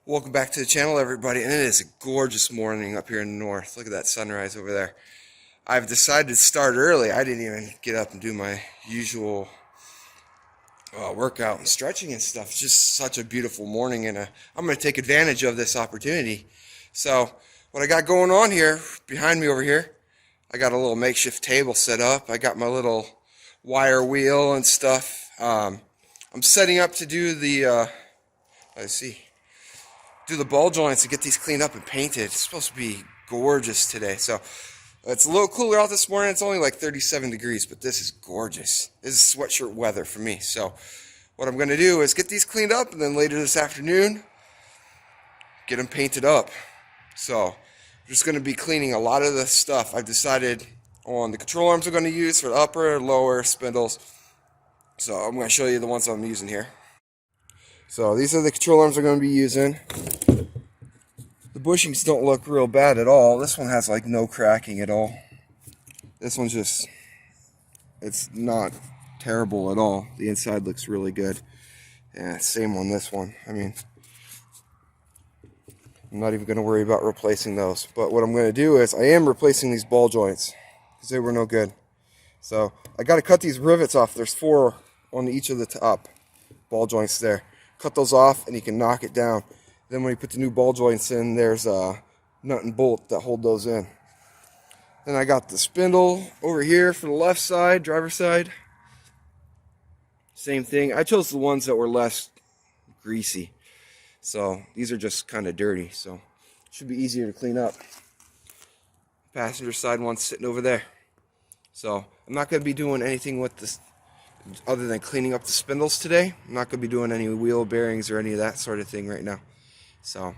Welcome back to the channel, everybody, and it is a gorgeous morning up here in the north. Look at that sunrise over there. I've decided to start early. I didn't even get up and do my usual workout and stretching and stuff. It's just such a beautiful morning, and I'm going to take advantage of this opportunity. So what I got going on here, behind me over here, I got a little makeshift table set up. I got my little wire wheel and stuff. I'm setting up to do the, let's see, do the ball joints and get these cleaned up and painted. It's supposed to be gorgeous today. So it's a little cooler out this morning. It's only like 37 degrees, but this is gorgeous. This is sweatshirt weather for me. So what I'm going to do is get these cleaned up, and then later this afternoon, get them painted up. So I'm just going to be cleaning a lot of the stuff. I've decided on the control arms I'm going to use for the upper, lower spindles. So I'm going to show you the ones I'm using here. So these are the control arms I'm going to be using. The bushings don't look real bad at all. This one has like no cracking at all. This one's just, it's not terrible at all. The inside looks really good. Yeah, same on this one. I mean, I'm not even going to worry about replacing those. But what I'm going to do is I am replacing these ball joints because they were no good. So I got to cut these rivets off. There's 4 on each of the top ball joints there. Cut those off and you can knock it down. Then when you put the new ball joints in, there's a nut and bolt that hold those in. Then I got the spindle over here for the left side, driver's side. Same thing. I chose the ones that were less greasy. So these are just kind of dirty, so it should be easier to clean up. Passenger side one's sitting over there. So I'm not going to be doing anything with this other than cleaning up the spindles today. I'm not going to be doing any wheel bearings or any of that sort of thing right now. So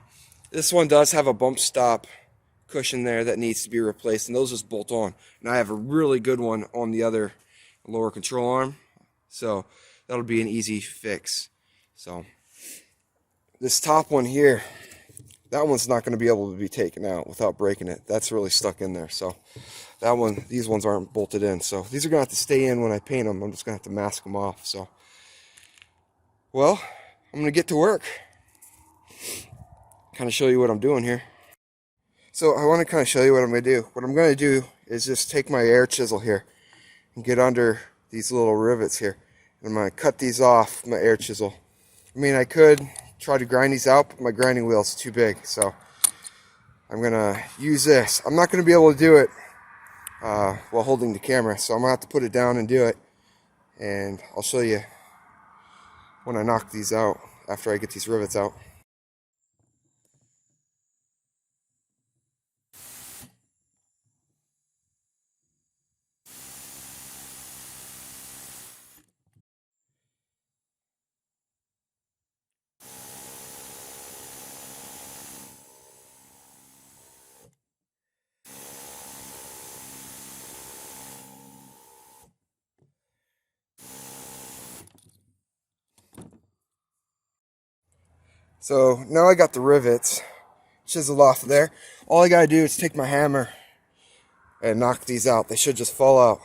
this one does have a bump stop cushion there that needs to be replaced, and those just bolt on. And I have a really good one on the other lower control arm, so that'll be an easy fix. So this top one here, that one's not going to be able to be taken out without breaking it. That's really stuck in there. So that one, these ones aren't bolted in. So these are going to have to stay in when I paint them. I'm just going to have to mask them off. So, well, I'm going to get to work. Kind of show you what I'm doing here. So I want to kind of show you what I'm going to do. What I'm going to do is just take my air chisel here and get under these little rivets here. And I'm going to cut these off with my air chisel. I mean, I could try to grind these out, but my grinding wheel is too big. So I'm going to use this. I'm not going to be able to do it while holding the camera. So I'm going to have to put it down and do it. And I'll show you when I knock these out after I get these rivets out. So now I got the rivets chiseled off there. All I gotta do is take my hammer and knock these out. They should just fall out.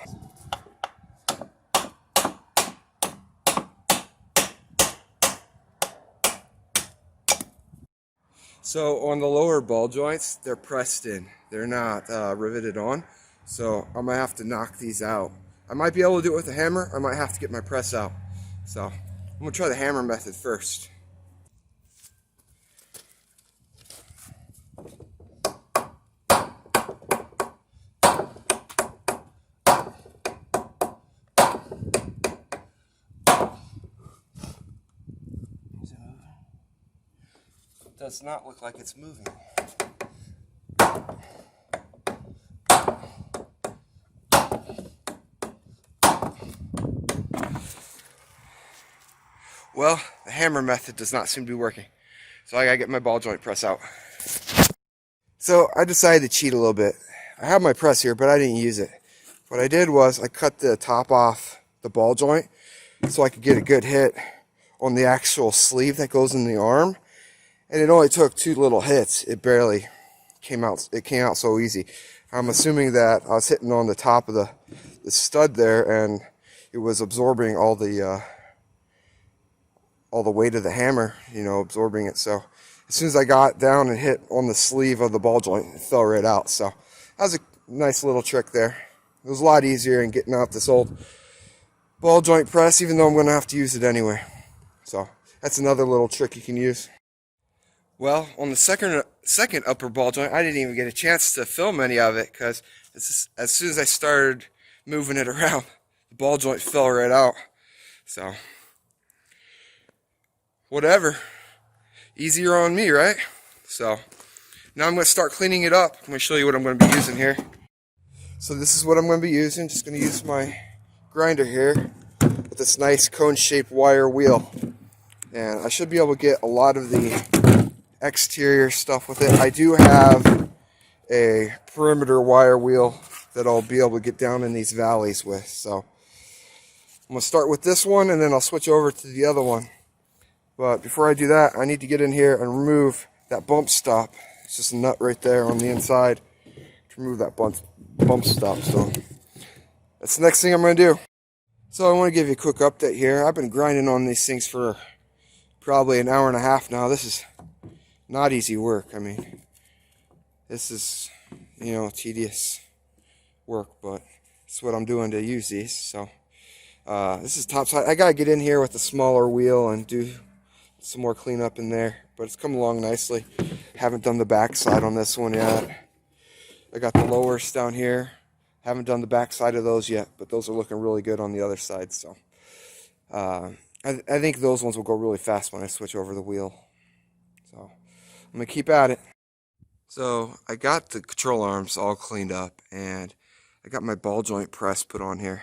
So on the lower ball joints, they're pressed in. They're not riveted on. So I'm gonna have to knock these out. I might be able to do it with a hammer. I might have to get my press out. So I'm gonna try the hammer method first. Does not look like it's moving. Well, the hammer method does not seem to be working. So I gotta get my ball joint press out. So I decided to cheat a little bit. I have my press here, but I didn't use it. What I did was I cut the top off the ball joint so I could get a good hit on the actual sleeve that goes in the arm. And it only took 2 little hits. It barely came out. It came out so easy. I'm assuming that I was hitting on the top of the stud there, and it was absorbing all the weight of the hammer, absorbing it. So as soon as I got down and hit on the sleeve of the ball joint, it fell right out. So that was a nice little trick there. It was a lot easier in getting out this old ball joint press, even though I'm going to have to use it anyway. So that's another little trick you can use. Well, on the second upper ball joint, I didn't even get a chance to film any of it because as soon as I started moving it around, the ball joint fell right out. So, whatever. Easier on me, right? So, now I'm going to start cleaning it up. I'm going to show you what I'm going to be using here. So this is what I'm going to be using. Just going to use my grinder here with this nice cone-shaped wire wheel. And I should be able to get a lot of the exterior stuff with it. I do have a perimeter wire wheel that I'll be able to get down in these valleys with. So I'm going to start with this one and then I'll switch over to the other one. But before I do that, I need to get in here and remove that bump stop. It's just a nut right there on the inside to remove that bump stop. So that's the next thing I'm going to do. So I want to give you a quick update here. I've been grinding on these things for probably an hour and a half now. This is not easy work. I mean, this is, tedious work, but it's what I'm doing to use these. So this is topside. I gotta get in here with a smaller wheel and do some more cleanup in there, but it's come along nicely. Haven't done the backside on this one yet. I got the lowers down here. Haven't done the backside of those yet, but those are looking really good on the other side. So I think those ones will go really fast when I switch over the wheel. So I'm gonna keep at it. So I got the control arms all cleaned up and I got my ball joint press put on here.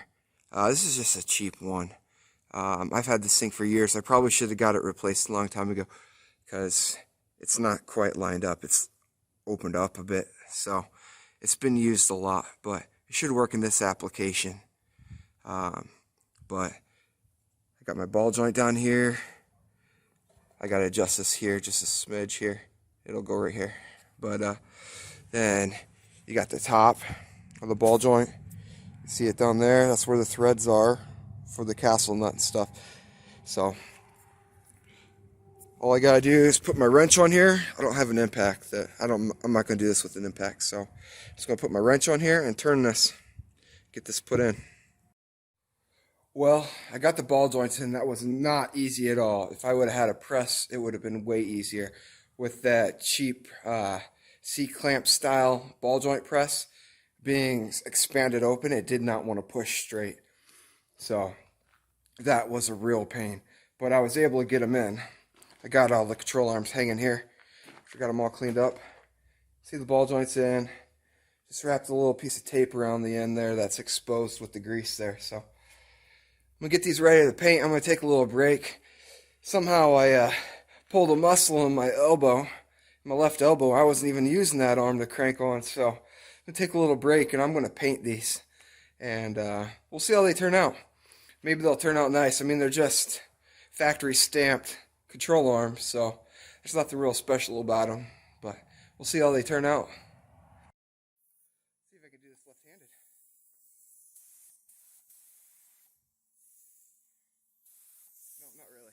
This is just a cheap one. I've had this thing for years. I probably should have got it replaced a long time ago because it's not quite lined up. It's opened up a bit. So it's been used a lot, but it should work in this application. But I got my ball joint down here. I got to adjust this here just a smidge here. It'll go right here. But then you got the top of the ball joint. You see it down there? That's where the threads are for the castle nut and stuff. So all I gotta do is put my wrench on here. I don't have an impact. I'm not gonna do this with an impact. So I'm just gonna put my wrench on here and turn this. Get this put in. Well, I got the ball joints in. That was not easy at all. If I would have had a press, it would have been way easier. With that cheap C-clamp style ball joint press being expanded open, it did not want to push straight. So that was a real pain. But I was able to get them in. I got all the control arms hanging here. I got them all cleaned up. See the ball joints in. Just wrapped a little piece of tape around the end there that's exposed with the grease there. So I'm going to get these ready to paint. I'm going to take a little break. Somehow I pulled a muscle in my elbow, my left elbow. I wasn't even using that arm to crank on. So I'm going to take a little break and I'm going to paint these. And we'll see how they turn out. Maybe they'll turn out nice. I mean, they're just factory stamped control arms. So there's nothing real special about them. But we'll see how they turn out. See if I can do this left-handed. No, not really.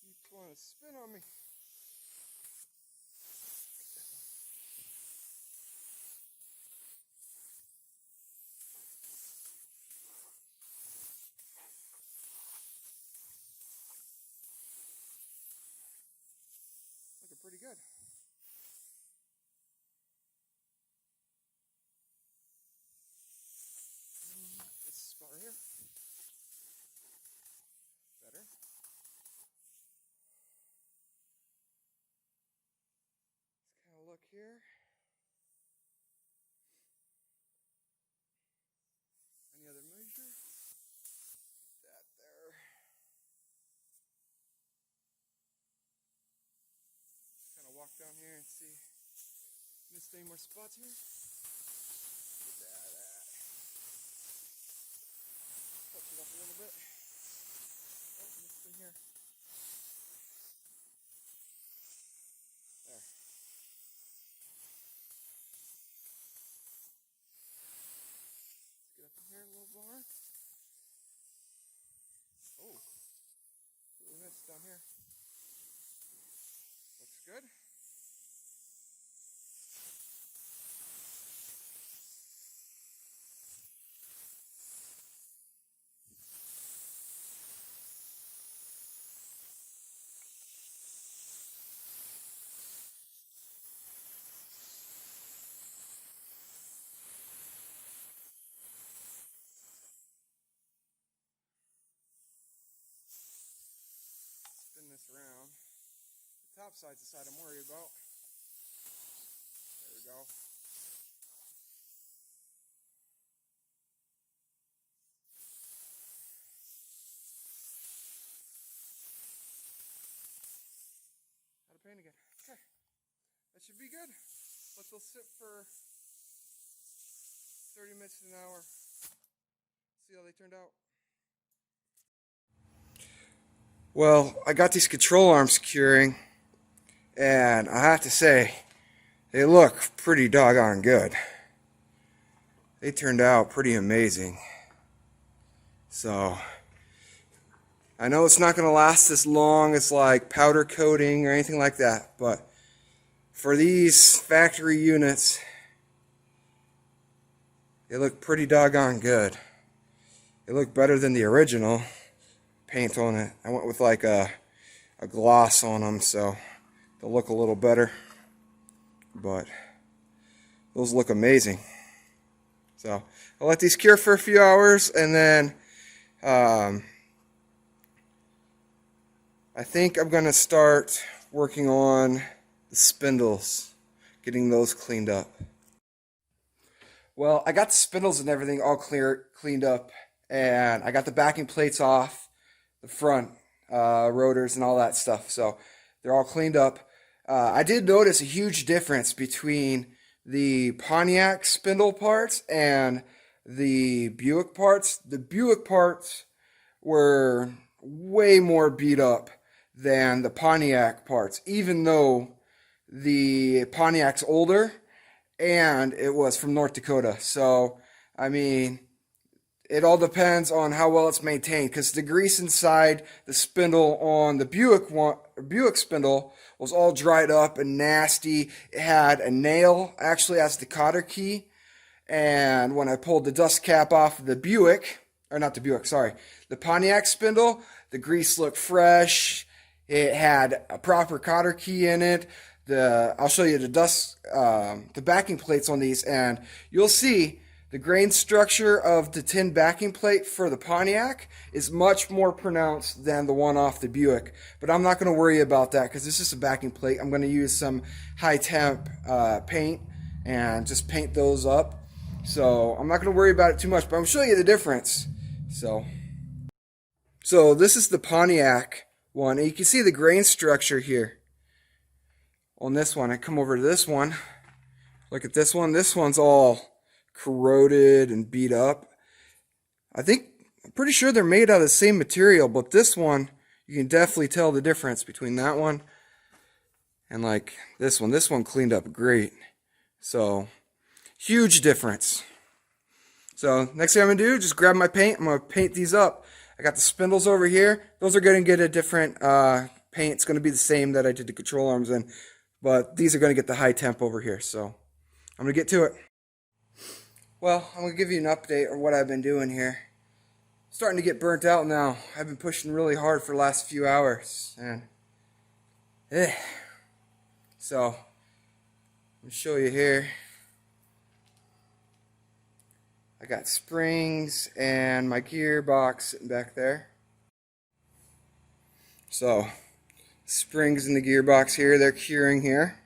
Keeps wanting to spin on me. Looking pretty good. This spot right here. Better. Let's kind of look here. Any other measure? That there. Kind of walk down here and see. Missed any more spots here? Get that. Touch barn. Oh, look at this down here. Looks good. Spin this around. The top side's the side I'm worried about. There we go. Out of paint again. Okay. That should be good. Let those sit for 30 minutes to an hour. See how they turned out. Well, I got these control arms curing, and I have to say, they look pretty doggone good. They turned out pretty amazing. So, I know it's not going to last as long as like powder coating or anything like that, but for these factory units, they look pretty doggone good. They look better than the original paint on it. I went with like a gloss on them, so they'll look a little better. But those look amazing. So I'll let these cure for a few hours, and then I think I'm going to start working on the spindles, getting those cleaned up. Well, I got the spindles and everything all cleaned up, and I got the backing plates off, the front rotors and all that stuff, so they're all cleaned up. I did notice a huge difference between the Pontiac spindle parts and the Buick parts. The Buick parts were way more beat up than the Pontiac parts, even though the Pontiac's older and it was from North Dakota. So, I mean, it all depends on how well it's maintained, because the grease inside the spindle on the Buick spindle was all dried up and nasty. It had a nail actually as the cotter key, and when I pulled the dust cap off of the the Pontiac spindle, the grease looked fresh. It had a proper cotter key in it. I'll show you the backing plates on these, and you'll see the grain structure of the tin backing plate for the Pontiac is much more pronounced than the one off the Buick. But I'm not going to worry about that because it's just a backing plate. I'm going to use some high temp paint and just paint those up. So I'm not going to worry about it too much, but I'm showing you the difference. So this is the Pontiac one. And you can see the grain structure here on this one. I come over to this one. Look at this one. This one's all corroded and beat up. I'm pretty sure they're made out of the same material, but this one, you can definitely tell the difference between that one and like this one. This one cleaned up great. So, huge difference. So, next thing I'm going to do, just grab my paint. I'm going to paint these up. I got the spindles over here. Those are going to get a different paint. It's going to be the same that I did the control arms in, but these are going to get the high temp over here. So, I'm going to get to it. Well, I'm going to give you an update on what I've been doing here. Starting to get burnt out now. I've been pushing really hard for the last few hours. And so, I'm going to show you here. I got springs and my gearbox sitting back there. So, springs in the gearbox here, they're curing here.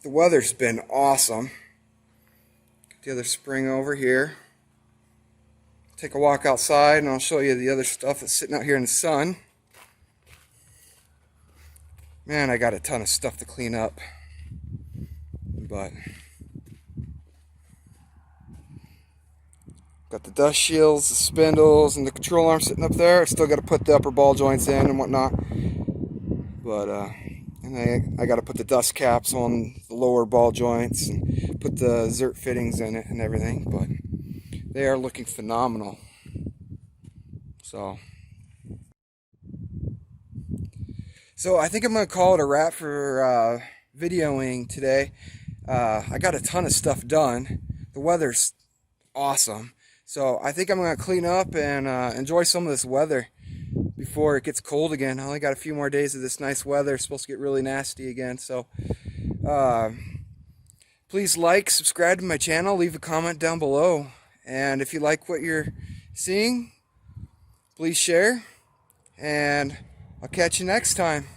The weather's been awesome. The other spring over here. Take a walk outside and I'll show you the other stuff that's sitting out here in the sun. Man, I got a ton of stuff to clean up. But got the dust shields, the spindles, and the control arm sitting up there. I still got to put the upper ball joints in and whatnot. But and I got to put the dust caps on the lower ball joints and put the Zert fittings in it and everything. But They are looking phenomenal. So I think I'm going to call it a wrap for videoing today. I got a ton of stuff done. The weather's awesome. So I think I'm going to clean up and enjoy some of this weather before it gets cold again. I only got a few more days of this nice weather. It's supposed to get really nasty again. So please like, subscribe to my channel, leave a comment down below. And if you like what you're seeing, please share. And I'll catch you next time.